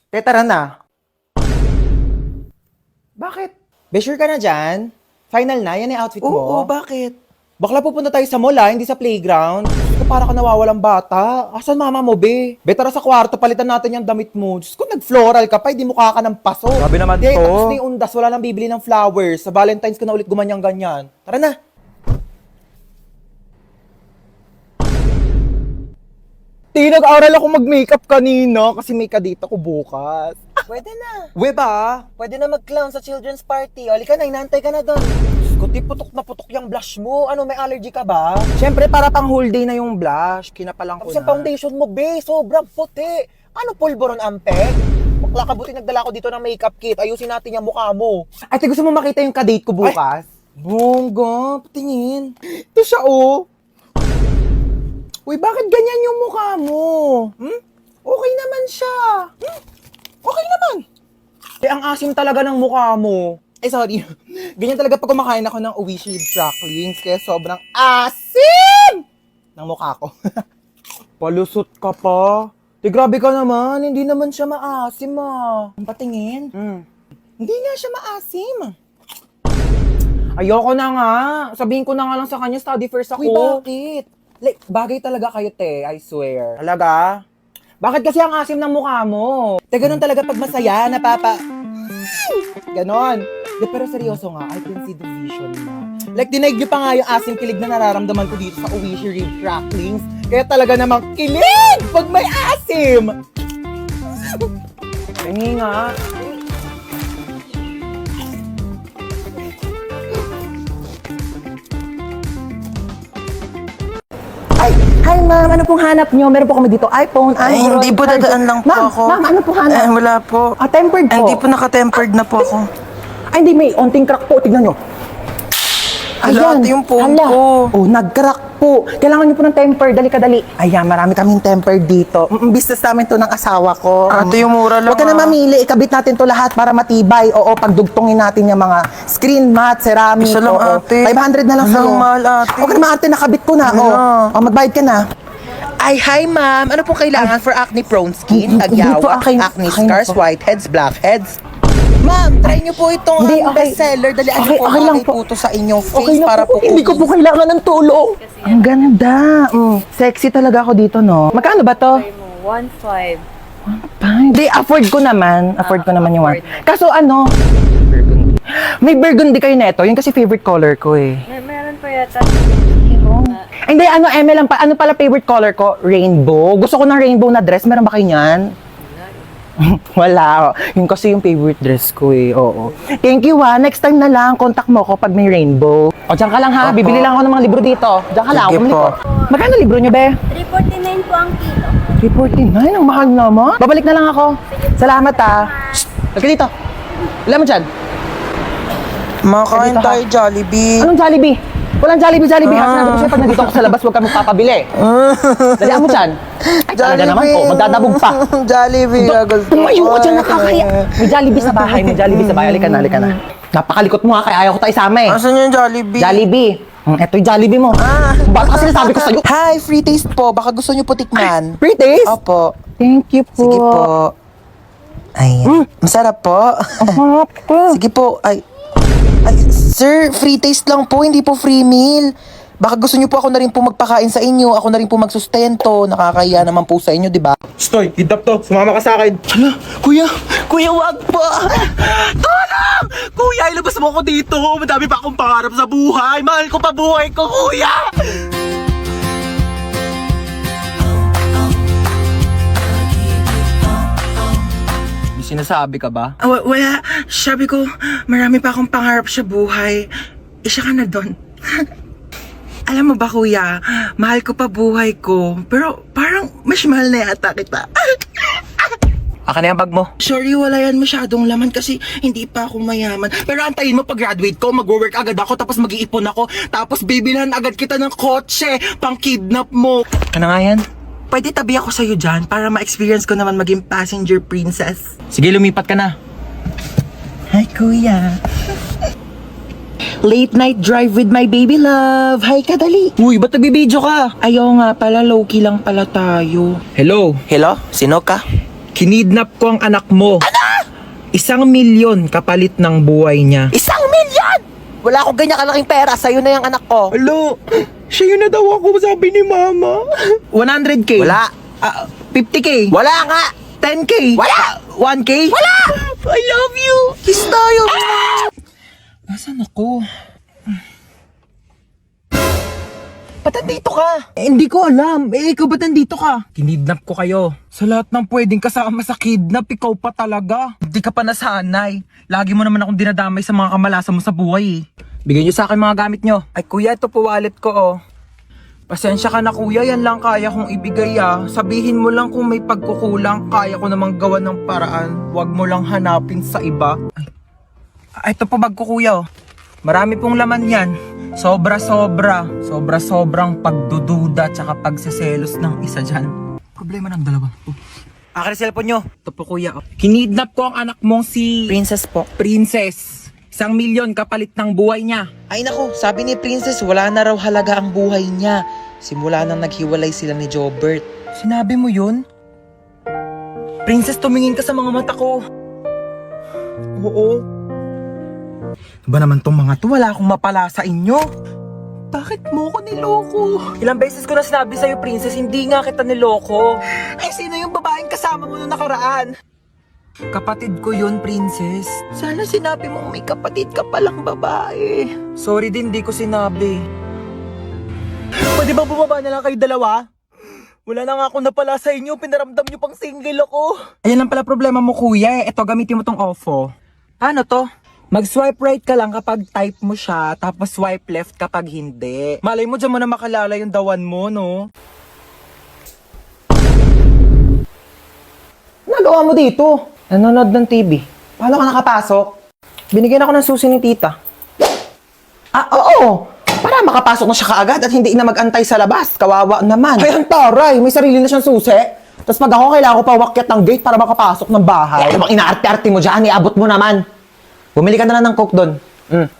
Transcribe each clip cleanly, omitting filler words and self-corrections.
Tara na. Bakit? Be, sure ka na dyan? Final na? Yan yung outfit mo? Oo, bakit? Bakla pupunta tayo sa mall hindi sa playground. Diyos ko, para ka nawawalang bata. Asan mama mo, be? Be, tara sa kwarto, palitan natin yung damit mo. Diyos ko, nag-floral ka pa, hindi mukha ka ng paso. Grabe naman Di, to. tapos na yung undas, wala nang bibili ng flowers. Sa Valentine's ko na ulit gumanyang-ganyan. Tara na. Nag-aral ako mag-makeup kanina kasi may kadate ako bukas. Pwede na. We ba? Pwede na mag-clown sa children's party. Halika na, inaantay ka na doon. Kuti putok na putok yung blush mo. Ano, may allergy ka ba? Siyempre, para pang whole day na yung blush. Kinapalang ko Tapos na. yung foundation mo, be, sobrang puti. Ano, pulboron ampe? Bakla ka, buti nagdala ko dito ng makeup kit. Ayusin natin yung mukha mo. Ate, gusto mo makita yung kadate ko bukas? Bongga, patingin. Ito siya, oh. Uy, bakit ganyan yung mukha mo? Okay naman siya. Okay naman. Eh, ang asim talaga ng mukha mo. Eh, sorry. Ganyan talaga pag kumakain ako ng Oishi cracklings, kaya sobrang asim ng mukha ko. Palusot ka pa. Di, grabe ka naman. Hindi naman siya maasim, ah. Ang patingin. Hindi nga siya maasim. Ayoko na nga. Sabihin ko na nga lang sa kanya, study first ako. Uy, bakit? Like, bagay talaga kayo, te. I swear. Talaga? Bakit kasi ang asim ng mukha mo? Te, ganun talaga pag masaya, Ganon. De, pero seryoso nga, I can see the vision mo. Like, dinaig niyo pa nga yung asim kilig na nararamdaman ko dito sa Oishi Rib Cracklings. Kaya talaga namang kilig pag may asim! Hingi nga. Ay, hi ma'am, ano pong hanap nyo? Meron po kami dito iPhone, Ay, Android, hindi po, card. dadaan lang po Ma'am, ako. Ma'am, ano pong hanap? Wala po. Tempered po. Hindi po naka-tempered na po ako. Ay, hindi, may onting crack po. Tignan nyo. Hala, ate, yung phone hala. ko. Oh, nag-crack po. Kailangan nyo po ng temper. Dali ka, dali. Ayan, marami kaming temper dito. Business namin to ng asawa ko. Ate, yung mura lang, Huwag ka na ah. mamili. Ikabit natin to lahat para matibay. Oo, pagdugtongin natin yung mga screen mat, ceramic. Isa lang, oo. ate. 500 na lang Hala, sa'yo. mahal, ate. Huwag ka na ate, nakabit ko na. Hala. Oh, magbayad ka na. Ay, hi ma'am. Ano pong kailangan for acne prone skin, Hindi po, agyawa, akin- acne akin scars, po. whiteheads, blackheads? Ma'am, try niyo po itong Hindi, okay. bestseller. Dalian niyo po Okay lang bagay po. po ito sa inyong face Okay na para po Hindi ko po kailangan ng tulong. Ang ganda. Sexy talaga ako dito, no? Magkano ba to? 1.5. Hindi, afford ko naman. Afford ko naman yung one. Kaso ano? Burgundy. May burgundy kayo neto. Yun kasi favorite color ko eh. Meron pa yata. Ay, hindi, ano, Eme lang pa. Ano pala favorite color ko? Rainbow. Gusto ko ng rainbow na dress. Meron ba kayo niyan? Wala. Yun kasi yung favorite dress ko eh. Oo. Thank you Next time na lang, contact mo ko pag may rainbow. O, dyan ka lang ha. Opo. Bibili lang ako ng mga libro dito. Dyan ka lang. Sige Bumili po. ko. Magkano libro nyo, be? 349 po ang kilo. 349? Ang mahal naman. Babalik na lang ako. Salamat ha. Shh! Halika dito. Wala mo dyan. Makain Dito, ha? tayo, Jollibee. Anong Jollibee? Walang Jollibee. Ha? Sinabi ko sa'yo, pag nandito ako sa labas, huwag ka magpapabili. Dalihan mo dyan. Ay, talaga naman po. Magdadabog pa. Jollibee. Tumayo ka dyan, nakakaya. May Jollibee sa bahay. Halika na. Napakalikot mo ha, kaya ayaw ko tayo isama eh. Asan yung Jollibee? Jollibee. Eto yung Jollibee mo. Bakit kasi nasabi ko sa'yo? Hi, free taste po. Baka gusto niyo po tikman. Free taste? Opo. Thank you po. Sige po. Ayan. Masarap po. Harap ko. Sige po. Ay, sir, free taste lang po, hindi po free meal. Baka gusto niyo po ako na rin po magpakain sa inyo, ako na rin po magsustento, nakakaya naman po sa inyo, di ba? Stoy, kidnap to. Sumama ka sa akin. Hala, kuya, wag po. Tulong! Kuya, ilabas mo ako dito. Madami pa akong pangarap sa buhay. Mahal ko pa buhay ko, kuya! May sinasabi ka ba? Wala. Sabi ko, marami pa akong pangarap sa buhay. Isa ka na doon. Alam mo ba kuya, mahal ko pa buhay ko. Pero parang mas mahal na yata kita. Akin na yung bag mo. Sorry, wala yan masyadong laman kasi hindi pa ako mayaman. Pero antayin mo pag-graduate ko, mag-work agad ako, tapos mag-iipon ako. Tapos bibilhan agad kita ng kotse, pang-kidnap mo. Ano nga yan? Pwede tabi ako sa'yo dyan para ma-experience ko naman maging passenger princess. Sige, lumipat ka na. Hi, kuya. Late night drive with my baby love. Hi, kadali. Uy, ba't nagbibideo ka? Ayaw nga pala, low-key lang pala tayo. Hello? Hello? Sino ka? Kinidnap ko ang anak mo. Ano? 1,000,000 kapalit ng buhay niya. 1,000,000! Wala akong ganyan kalaking pera. Sa'yo na yung anak ko. Alo, siya yun na daw ako, sabi ni mama. 100K? Wala. 50K? Wala nga. 10K? Wala. 1K? Wala! I love you! Kiss tayo. Nasaan ako? Ba't nandito ka? Hindi ko alam. Ikaw ba't nandito ka? Kinidnap ko kayo. Sa lahat ng pwedeng kasama sa kidnap, ikaw pa talaga. Hindi ka pa nasanay. Lagi mo naman akong dinadamay sa mga kamalasan mo sa buhay. Bigyan niyo sa akin mga gamit niyo. Ay kuya, ito po wallet ko oh. Pasensya ka na kuya, yan lang kaya kong ibigay ah. Sabihin mo lang kung may pagkukulang, kaya ko namang gawa ng paraan. Huwag mo lang hanapin sa iba. Ay, ito po bag ko kuya oh. Marami pong laman yan. Sobrang pagdududa tsaka pagseselos ng isa dyan. Problema ng dalawa. Akin ang cellphone nyo. Ito po kuya. Kinidnap ko ang anak mong si... Princess po. Princess. 1,000,000 kapalit ng buhay niya. Ay nako, sabi ni Princess, wala na raw halaga ang buhay niya. Simula nang naghiwalay sila ni Jobert. Sinabi mo yun? Princess, tumingin ka sa mga mata ko. Oo. Ba naman tong mga to, wala akong mapala sa inyo. Bakit mo ko niloko? Ilang beses ko na sinabi sa'yo, Princess, hindi nga kita niloko. Ay, sino yung babaeng kasama mo nung nakaraan? Kapatid ko yun, Princess. Sana sinabi mong may kapatid ka palang babae. Sorry din, di ko sinabi. Pwede ba bumaba na lang kayo dalawa? Wala na nga ako napala sa inyo, pinaramdam nyo pang single ako. Ayan lang pala problema mo, kuya. Ito, gamitin mo tong OFO. Ano to? Mag-swipe right ka lang kapag type mo siya, tapos swipe left kapag hindi. Malay mo dyan mo na makalala yung dawan mo, no? Nagawa mo dito? Nanonood ng TV. Paano ka nakapasok? Binigyan ako ng susi ni tita. Ah, oo! Para makapasok na siya kaagad at hindi na mag-antay sa labas. Kawawa naman. Ay, ang taray! May sarili na siyang susi. Tapos pag ako, kailangan ko pa wakyat ng gate para makapasok ng bahay. Ano bang inaarte-arte mo dyan? Iabot mo naman. Bumili ka na lang ng coke doon.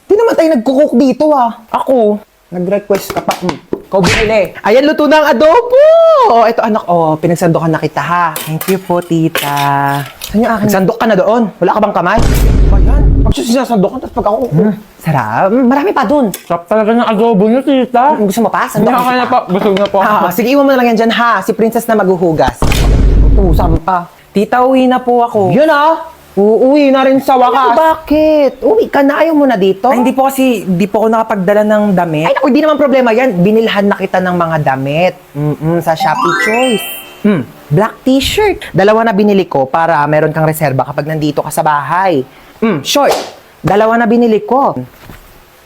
Di naman tayo nagkukook dito ah. Ako, nag-request ka pa. Ikaw bumili. Ayan, luto na ang adobo! Ito anak, pinagsandokan na kita ha. Thank you po, tita. Saan yung akin? Nagsandok ka na doon. Wala ka bang kamay? Ba yan? Pag siya sinasandokan, tapos pag ako, sarap. Marami pa doon. Sarap talaga ng adobo nyo, tita. Gusto mo pa? Sandok Kaya pa, busog na po. Sige, iwan mo na lang yan dyan ha. Si Princess na maghuhugas. Utusan pa. Tita, uwi na po ako. Yun ah! Uuwi na rin sa wakas. Bakit? Uwi ka na, ayaw mo na dito? Ay, hindi po ako nakapagdala ng damit. Ay, naku, di naman problema yan. Binilhan na kita ng mga damit. Sa Shopee Choice. Black t-shirt. 2 na binili ko para meron kang reserba kapag nandito ka sa bahay. Short. 2 na binili ko.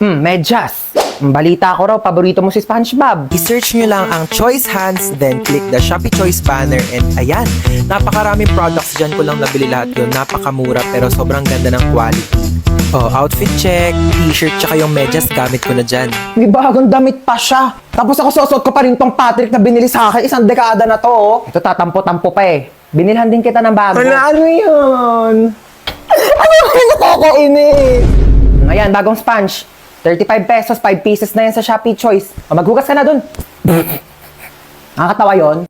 Medyas. Balita ko raw, paborito mo si SpongeBob. I-search nyo lang ang Choice Hands, then click the Shopee Choice banner, and ayan, napakaraming products dyan ko lang nabili lahat yun. Napakamura pero sobrang ganda ng quality. Oh, outfit check, t-shirt, tsaka yung medyas gamit ko na dyan. May bagong damit pa siya. Tapos ako susuot ko pa rin tong Patrick na binili sa akin. 1 dekada na to. Oh. Ito tatampo-tampo pa eh. Binilhan din kita ng bago. Ano yun? Ano yung nakakainis? Ayan, bagong sponge. 35 pesos, 5 pieces na yan sa Shopee Choice. Maghugas ka na dun. Nakakatawa yun.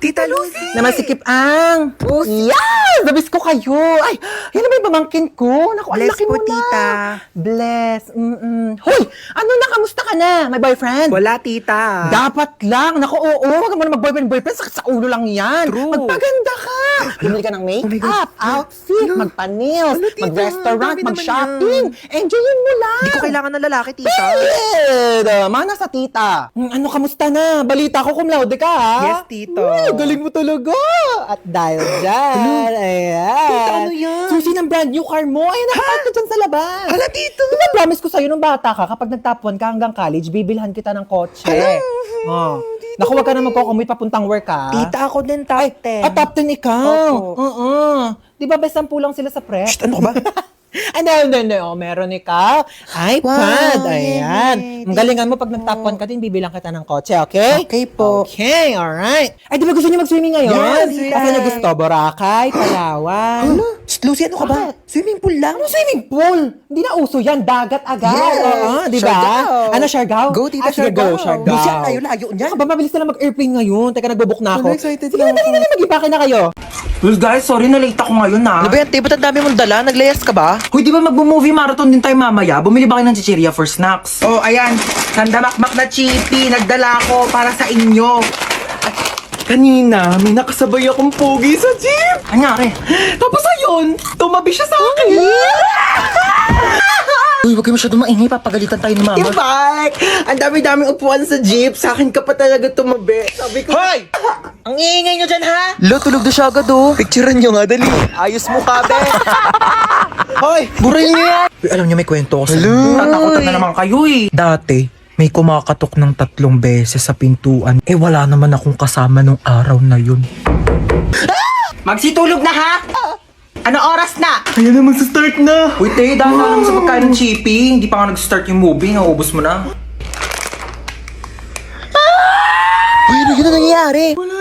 Tita Lucy! Naman si Kip Ang. Yes! Nabis ko kayo. Ay, yun na ba yung pamangkin ko? Naku, ang Bless laki po, mo na. tita. Bless. Hoy! Ano na? Kamusta ka na? May boyfriend? Wala, tita. Dapat lang. Naku, oo. Huwag mo na mag-boyfriend. Sakit sa ulo lang yan. True. Magpaganda ka. Bumili ka ng make-up, outfit, magpa-nails, mag-restaurant, mag-shopping. Enjoyin mo lang. Hindi ko kailangan ng lalaki, tita. Mana sa tita. Ano, kamusta na? Balita ko cum laude ka, ha? Yes, tito. Uy, galing mo talaga. At dahil dyan, ayan. Tita, ano yan? Susi ng brand new car mo. Ayan, nakapark ka dyan sa labas. Hala, tito. Diba promise ko sa'yo nung bata ka, kapag nag-top 1 ka hanggang college, bibilhan kita ng kotse. Oh. Naku, wag ka na magkocommute papuntang work, ha? Tita, ako din top 10. Top 10 ikaw? Opo. Oo. Di ba best 10 lang sila sa prep? Ano ka ba? No. Meron ikaw. iPad. Wow, Ayan. yay. Ang galingan mo pag nag-top 1 ka din, bibilang kita ng kotse, okay? Okay po. Okay, alright. Ay, di ba gusto niyo mag-swimming ngayon? Yes, Kasi niyo gusto, Boracay, Palawan. Lucy, ano ka ba? Swimming pool lang? Ano swimming pool? Hindi na uso yan. Dagat agad. Yes. Oo, di ba? Siargao. Ano, Siargao? Go, tita, sige, Siargao. go, Siargao. Lucy, ang layo-layo niyan. Ano ba, mabilis na lang mag-airplane ngayon. Teka, nagbo-book na ako. Excited Sige, na ako. dali na, mag-ipake na kayo. Well guys, sorry na late ako ngayon ha. Ano ba yan, te? Ba't ang dami mong dala? Naglayas ka ba? Hoy, di ba magbo-movie marathon din tayo mamaya? Bumili ba kayo ng chichirya for snacks? Oh, ayan. Sandamakmak na chippy. Nagdala ko para sa inyo. Kanina, may nakasabay akong pogi sa jeep. Anyari? Tapos ayun, tumabi siya sa akin. Uy, huwag kayo masyadong maingay. Papagalitan tayo ni mama. Ibak! Ang dami-daming upuan sa jeep. Sa akin ka pa talaga tumabi. Sabi ko, Hoy! Ang iingay nyo dyan, ha? Lo, tulog na siya agad oh. Picturean nyo nga, dali. Ayos mo ka, be. Hoy, burayin niyo yan. Uy, alam niyo, may kwento ko sa inyo. Tatakotan na naman kayo eh. Dati, may kumakatok ng 3 beses sa pintuan. Eh, wala naman akong kasama nung araw na yun. Magsitulog na, ha? Ano oras na? Ayan na, magsa-start na. Uy, te, dahil lang sa pagkain ng chippy. Hindi pa nga nag-start yung movie. Naubos mo na. Uy, ano yun ang nangyayari? Wala